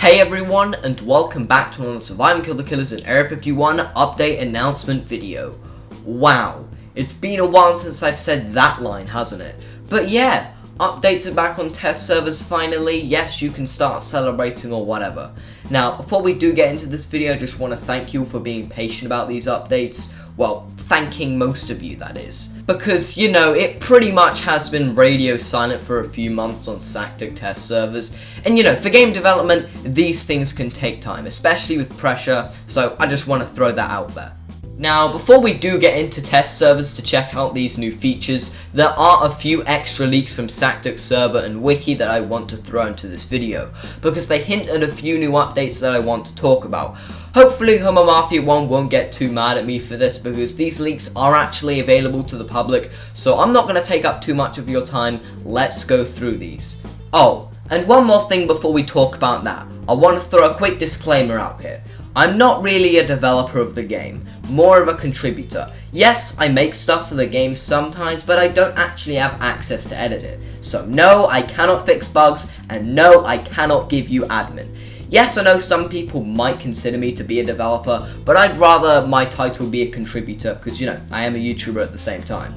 Hey everyone, and welcome back to another Survive and Kill the Killers in Area 51 update announcement video. Wow, it's been a while since I've said that line, hasn't it? But yeah, updates are back on test servers finally. Yes, you can start celebrating or whatever. Now, before we do get into this video, I just want to thank you for being patient about these updates. Well, thanking most of you, that is. Because, you know, it pretty much has been radio silent for a few months on Sactic test servers. And, you know, for game development, these things can take time, especially with pressure, so I just want to throw that out there. Now, before we do get into test servers to check out these new features, there are a few extra leaks from Sactic server and wiki that I want to throw into this video, because they hint at a few new updates that I want to talk about. Hopefully Homo Mafia 1 won't get too mad at me for this, because these leaks are actually available to the public, so I'm not going to take up too much of your time. Let's go through these. Oh, and one more thing before we talk about that. I want to throw a quick disclaimer out here. I'm not really a developer of the game, more of a contributor. Yes, I make stuff for the game sometimes, but I don't actually have access to edit it. So no, I cannot fix bugs, and no, I cannot give you admin. Yes, I know some people might consider me to be a developer, but I'd rather my title be a contributor, because, you know, I am a YouTuber at the same time.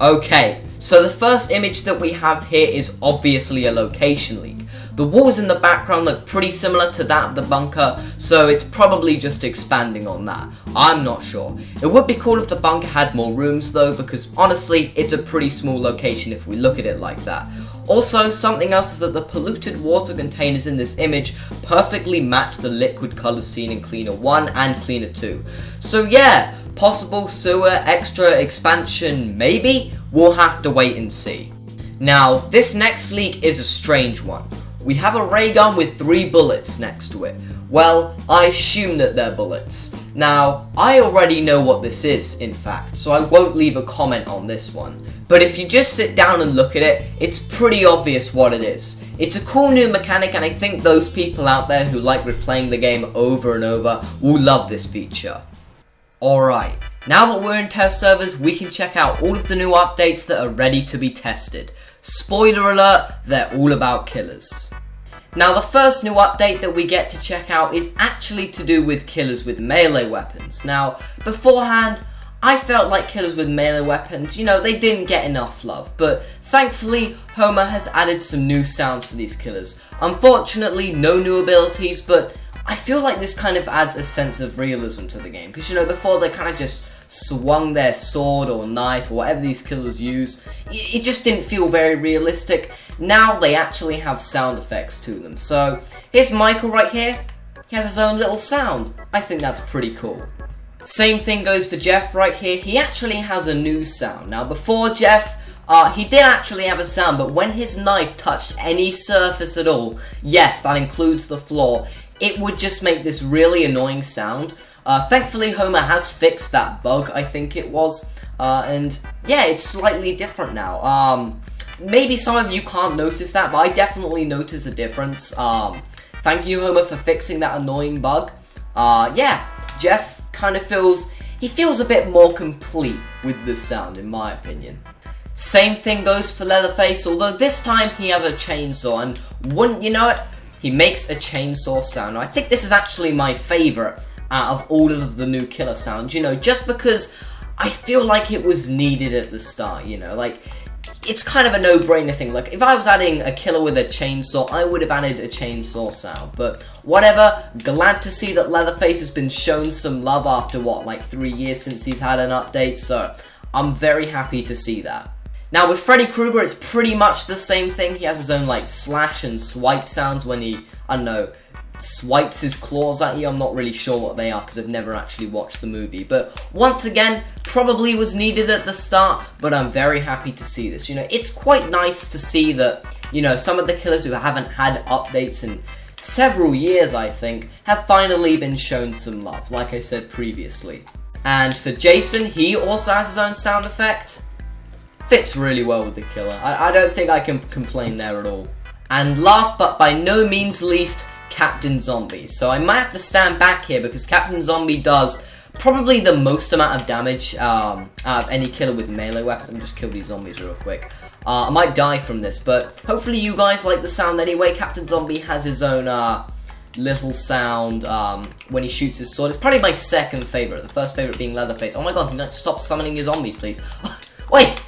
Okay, so the first image that we have here is obviously a location leak. The walls in the background look pretty similar to that of the bunker, so it's probably just expanding on that. I'm not sure. It would be cool if the bunker had more rooms though, because honestly, it's a pretty small location if we look at it like that. Also, something else is that the polluted water containers in this image perfectly match the liquid colors seen in Cleaner 1 and Cleaner 2. So yeah, possible sewer extra expansion maybe? We'll have to wait and see. Now, this next leak is a strange one. We have a ray gun with 3 bullets next to it. Well, I assume that they're bullets. Now, I already know what this is, in fact, so I won't leave a comment on this one. But if you just sit down and look at it, it's pretty obvious what it is. It's a cool new mechanic, and I think those people out there who like replaying the game over and over will love this feature. Alright, now that we're in test servers, we can check out all of the new updates that are ready to be tested. Spoiler alert, they're all about killers. Now, the first new update that we get to check out is actually to do with killers with melee weapons. Now, beforehand, I felt like killers with melee weapons, you know, they didn't get enough love, but thankfully, Homer has added some new sounds for these killers. Unfortunately, no new abilities, but I feel like this kind of adds a sense of realism to the game, because, you know, before they kind of just swung their sword or knife or whatever these killers use, it just didn't feel very realistic. Now they actually have sound effects to them. So here's Michael right here. He has his own little sound. I think that's pretty cool. Same thing goes for Jeff right here. He actually has a new sound. Now before Jeff, he did actually have a sound, but when his knife touched any surface at all, yes, that includes the floor, it would just make this really annoying sound. Thankfully, Homer has fixed that bug, I think it was, and yeah, it's slightly different now. Maybe some of you can't notice that, but I definitely notice a difference. Thank you, Homer, for fixing that annoying bug. Yeah, Jeff kind of feels a bit more complete with this sound, in my opinion. Same thing goes for Leatherface, although this time he has a chainsaw, and wouldn't you know it, he makes a chainsaw sound. Now, I think this is actually my favorite out of all of the new killer sounds, you know, just because I feel like it was needed at the start, you know, like, it's kind of a no-brainer thing. Like, if I was adding a killer with a chainsaw, I would have added a chainsaw sound, but whatever, glad to see that Leatherface has been shown some love after, what, like 3 years since he's had an update, so I'm very happy to see that. Now, with Freddy Krueger, it's pretty much the same thing. He has his own, like, slash and swipe sounds when he, I don't know, swipes his claws at you. I'm not really sure what they are because I've never actually watched the movie, but once again, probably was needed at the start, but I'm very happy to see this. You know, it's quite nice to see that, you know, some of the killers who haven't had updates in several years, I think, have finally been shown some love, like I said previously. And for Jason, he also has his own sound effect. Fits really well with the killer. I don't think I can complain there at all. And last but by no means least, Captain Zombie. So I might have to stand back here because Captain Zombie does probably the most amount of damage out of any killer with melee weapons. Let me just kill these zombies real quick. I might die from this, but hopefully you guys like the sound anyway. Captain Zombie has his own little sound when he shoots his sword. It's probably my second favorite. The first favorite being Leatherface. Oh my god, can you stop summoning your zombies, please? Wait.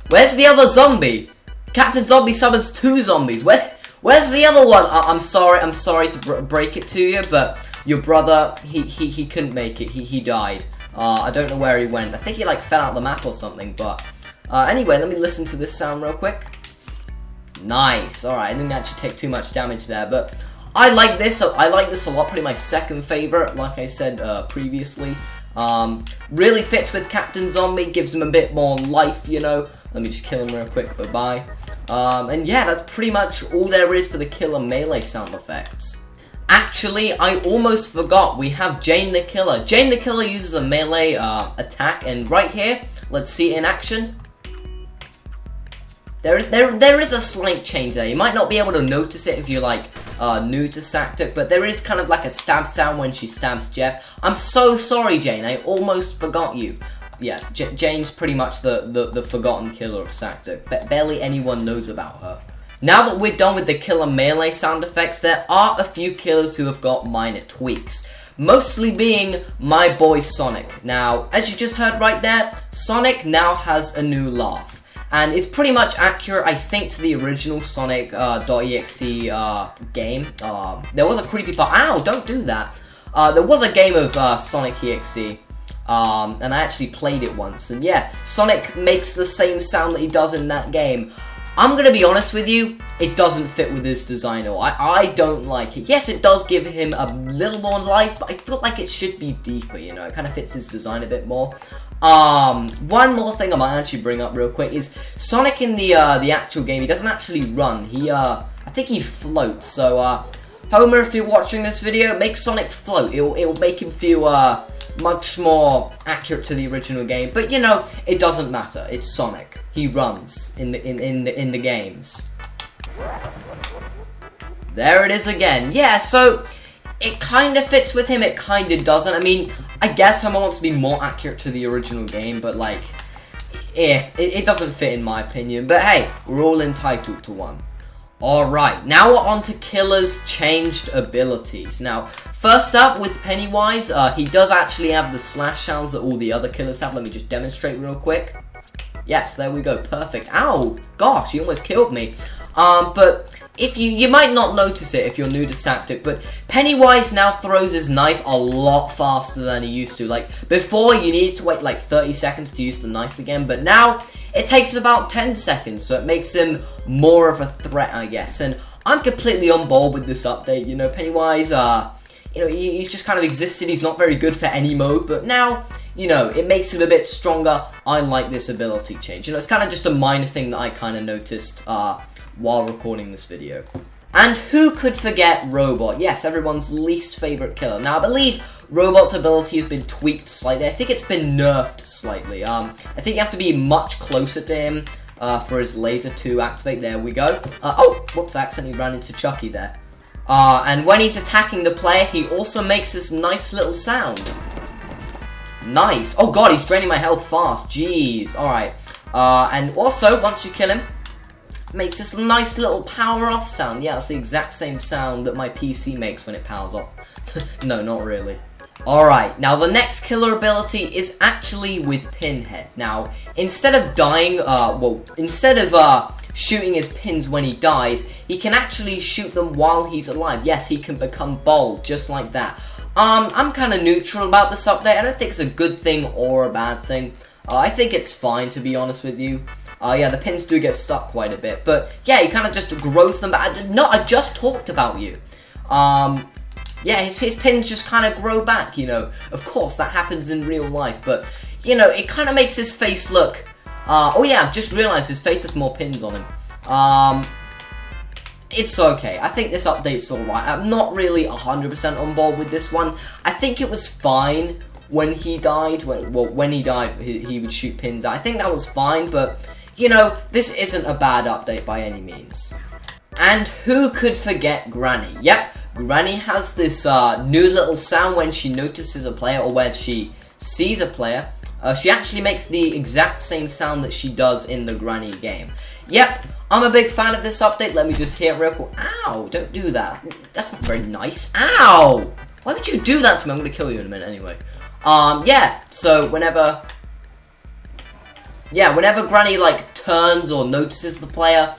Where's the other zombie? Captain Zombie summons 2 zombies. Where's the other one? I'm sorry to break it to you, but your brother, he couldn't make it. He died. I don't know where he went. I think he like fell out the map or something. But anyway, let me listen to this sound real quick. Nice. All right, I didn't actually take too much damage there, but I like this. I like this a lot. Probably my second favorite, like I said previously. Really fits with Captain Zombie. Gives him a bit more life, you know. Let me just kill him real quick. Bye-bye. And yeah, that's pretty much all there is for the killer melee sound effects. Actually, I almost forgot. We have Jane the Killer. Jane the Killer uses a melee attack, and right here, let's see it in action. There is a slight change there. You might not be able to notice it if you're like new to Sactic, but there is kind of like a stab sound when she stabs Jeff. I'm so sorry, Jane. I almost forgot you. Yeah, Jane's pretty much the forgotten killer of Sactic. Barely anyone knows about her. Now that we're done with the killer melee sound effects, there are a few killers who have got minor tweaks. Mostly being my boy Sonic. Now, as you just heard right there, Sonic now has a new laugh. And it's pretty much accurate, I think, to the original Sonic.exe game. There was a creepy part. Ow, don't do that. There was a game of Sonic.exe. And I actually played it once. And yeah, Sonic makes the same sound that he does in that game. I'm gonna be honest with you, it doesn't fit with his design at all. I don't like it. Yes, it does give him a little more life, but I feel like it should be deeper, you know? It kind of fits his design a bit more. One more thing I might actually bring up real quick is Sonic in the actual game, he doesn't actually run. He, I think he floats. So, Homer, if you're watching this video, make Sonic float. It'll make him feel, much more accurate to the original game. But, you know, it doesn't matter. It's Sonic. He runs in the games. There it is again. Yeah, so it kind of fits with him, it kind of doesn't. I mean, I guess Homer wants to be more accurate to the original game, but like, it doesn't fit in my opinion. But hey, we're all entitled to one. Alright, now we're on to Killer's changed abilities. Now, first up with Pennywise, he does actually have the slash sounds that all the other killers have. Let me just demonstrate real quick. Yes, there we go, perfect. Ow, gosh, he almost killed me. But if you might not notice it if you're new to Sactic, but Pennywise now throws his knife a lot faster than he used to. Like, before you needed to wait like 30 seconds to use the knife again, but now it takes about 10 seconds, so it makes him more of a threat, I guess. And I'm completely on board with this update, you know, Pennywise, you know, he's just kind of existed, he's not very good for any mode, but now, you know, it makes him a bit stronger. I like this ability change. You know, it's kind of just a minor thing that I kind of noticed, while recording this video. And who could forget Robot? Yes, everyone's least favorite killer. Now, I believe Robot's ability has been tweaked slightly. I think it's been nerfed slightly. I think you have to be much closer to him for his laser to activate. There we go. Oh, whoops, I accidentally ran into Chucky there. And when he's attacking the player, he also makes this nice little sound. Nice. Oh god, he's draining my health fast. Jeez. Alright. And also, once you kill him, makes this nice little power off sound. Yeah, it's the exact same sound that my PC makes when it powers off. No, not really. Alright, now the next killer ability is actually with Pinhead. Now, instead of dying, instead of shooting his pins when he dies, he can actually shoot them while he's alive. Yes, he can become bald, just like that. I'm kind of neutral about this update. I don't think it's a good thing or a bad thing. I think it's fine, to be honest with you. Yeah, the pins do get stuck quite a bit, but yeah, he kind of just grows them back. I just talked about you. Yeah, his pins just kind of grow back, you know. Of course, that happens in real life, but, you know, it kind of makes his face look... oh yeah, I've just realized his face has more pins on him. It's okay. I think this update's alright. I'm not really 100% on board with this one. I think it was fine when he died. When he died, he would shoot pins out. I think that was fine, but... you know, this isn't a bad update by any means. And who could forget Granny? Yep, Granny has this new little sound when she notices a player or when she sees a player. She actually makes the exact same sound that she does in the Granny game. yep, I'm a big fan of this update. Let me just hear it real quick. Ow, don't do that. That's not very nice. Ow! Why would you do that to me? I'm gonna kill you in a minute anyway. Yeah, so whenever Granny, like, turns or notices the player,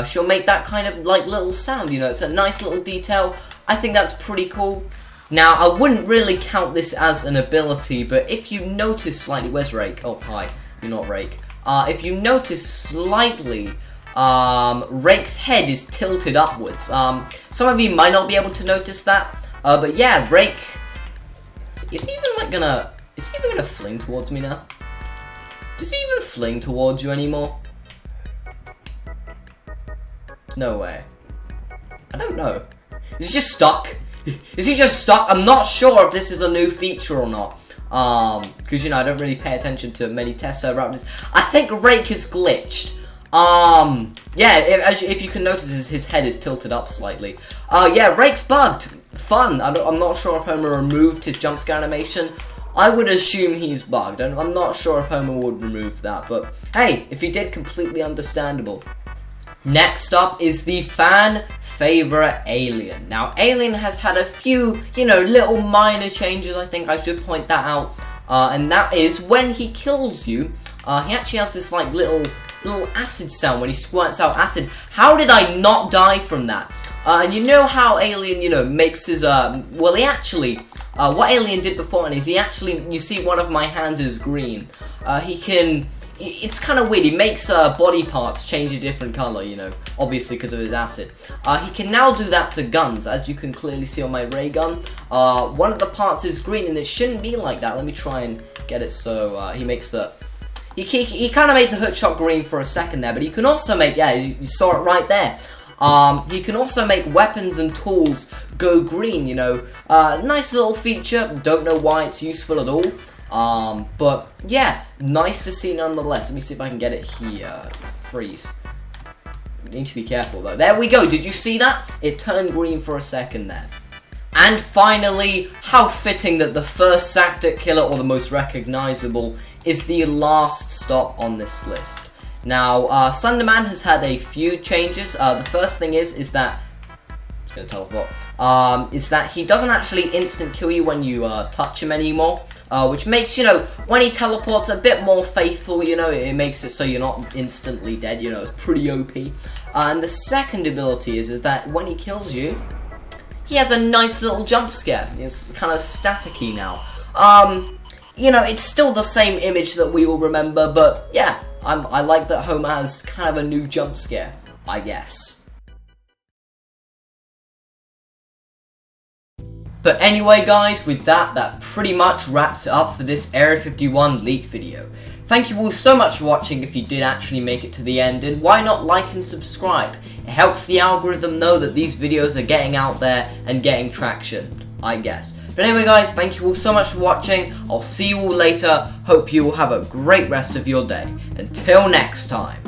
she'll make that kind of, like, little sound, you know. It's a nice little detail. I think that's pretty cool. Now, I wouldn't really count this as an ability, but if you notice slightly... Where's Rake? Oh, hi. You're not Rake. If you notice slightly, Rake's head is tilted upwards. Some of you might not be able to notice that, but yeah, Rake... Is he even gonna fling towards me now? Does he even fling towards you anymore? No way. I don't know. Is he just stuck? Is he just stuck? I'm not sure if this is a new feature or not. Because, you know, I don't really pay attention to many test server updates. I think Rake is glitched. Yeah, if you can notice, his head is tilted up slightly. Yeah, Rake's bugged. Fun. I'm not sure if Homer removed his jump scare animation. I would assume he's bugged, and I'm not sure if Homer would remove that, but hey, if he did, completely understandable. Next up is the fan favorite Alien. Now, Alien has had a few, you know, little minor changes, I think I should point that out, and that is when he kills you, he actually has this, like, little acid sound when he squirts out acid. How did I not die from that? And you know how Alien, you know, makes his, well, he actually... what Alien did before is he actually, you see one of my hands is green. He can, it's kind of weird, he makes body parts change a different color, you know, obviously because of his acid. He can now do that to guns, as you can clearly see on my ray gun. One of the parts is green and it shouldn't be like that. Let me try and get it so he makes the, he kind of made the hook shot green for a second there, but he can also make, yeah, you saw it right there. He can also make weapons and tools go green, you know. Nice little feature, don't know why it's useful at all. But yeah, nice to see nonetheless. Let me see if I can get it here. Freeze. Need to be careful though. There we go, did you see that? It turned green for a second there. And finally, how fitting that the first Sactic killer, or the most recognizable, is the last stop on this list. Now, Sunderland has had a few changes. The first thing is that, I'm just gonna teleport, is that he doesn't actually instant kill you when you touch him anymore, which makes, you know, when he teleports a bit more faithful, you know, it makes it so you're not instantly dead, you know, it's pretty OP. And the second ability is that when he kills you, he has a nice little jump scare. It's kind of staticky now. You know, it's still the same image that we all remember, but yeah, I like that Homer has kind of a new jump scare, I guess. But anyway guys, with that pretty much wraps it up for this Area 51 leak video. Thank you all so much for watching if you did actually make it to the end, and why not like and subscribe? It helps the algorithm know that these videos are getting out there and getting traction, I guess. But anyway guys, thank you all so much for watching. I'll see you all later. Hope you all have a great rest of your day. Until next time.